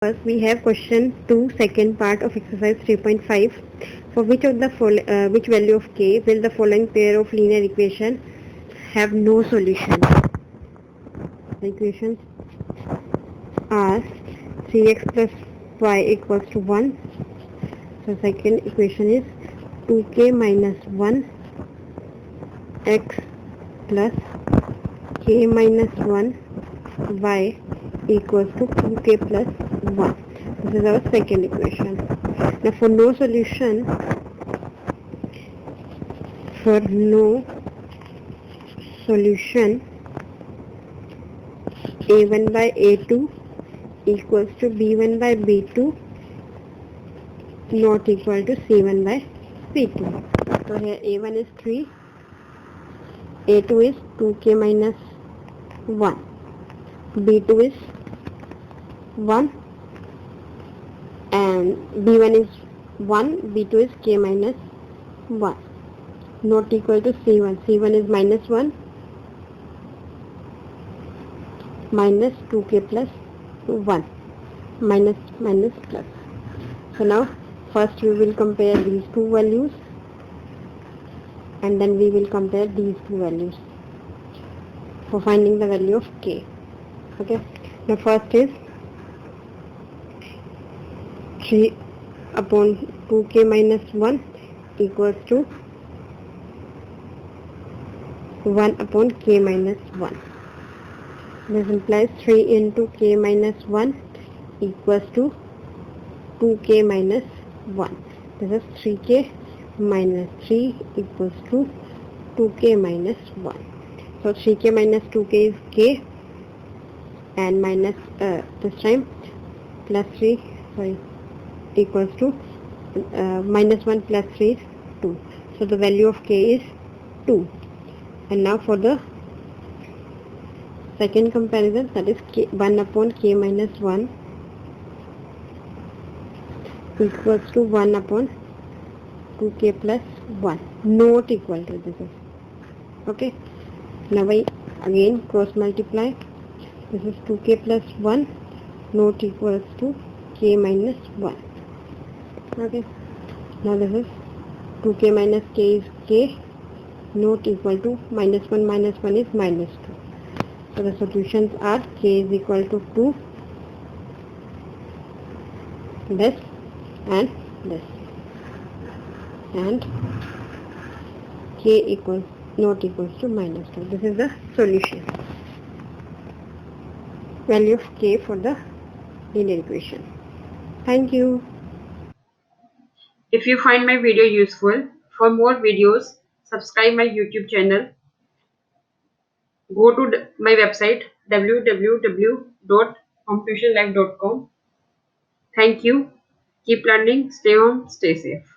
First, we have question 2, second part of exercise 3.5. For which of the which value of k will the following pair of linear equation have no solution? The equations are 3x plus y equals to 1. So second equation is 2k minus 1 x plus k minus 1 y equals to 2k plus 1. This is our second equation. Now for no solution, a1 by a2 equals to b1 by b2 not equal to c1 by c2. So here a1 is 3, a2 is 2k minus 1, b2 is 1 and b1 is 1, b2 is k minus 1 not equal to c1. c1 is minus 1 minus 2k plus 1 minus plus. So now first we will compare these two values and then we will compare these two values for finding the value of k. Okay, the first is 3 upon 2k minus 1 equals to 1 upon k minus 1. This implies 3 into k minus 1 equals to 2k minus 1. This is 3k minus 3 equals to 2k minus 1. So 3k minus 2k is k and minus this time plus 3 equals to minus 1 plus 3 is 2. So the value of k is 2. And now for the second comparison, that is 1 upon k minus 1 equals to 1 upon 2k plus 1 not equal to this is. Okay, now I again cross multiply. This is 2k plus 1 not equals to k minus 1. Okay, now this is 2k minus k is k not equal to minus 1 is minus 2. So the solutions are k is equal to 2, this and this, and k equals not equals to minus 2. This is the solution. Value of k for the linear equation. Thank you. If you find my video useful, for more videos, subscribe my YouTube channel. Go to my website www.hometuitionlive.com. Thank you. Keep learning. Stay home. Stay safe.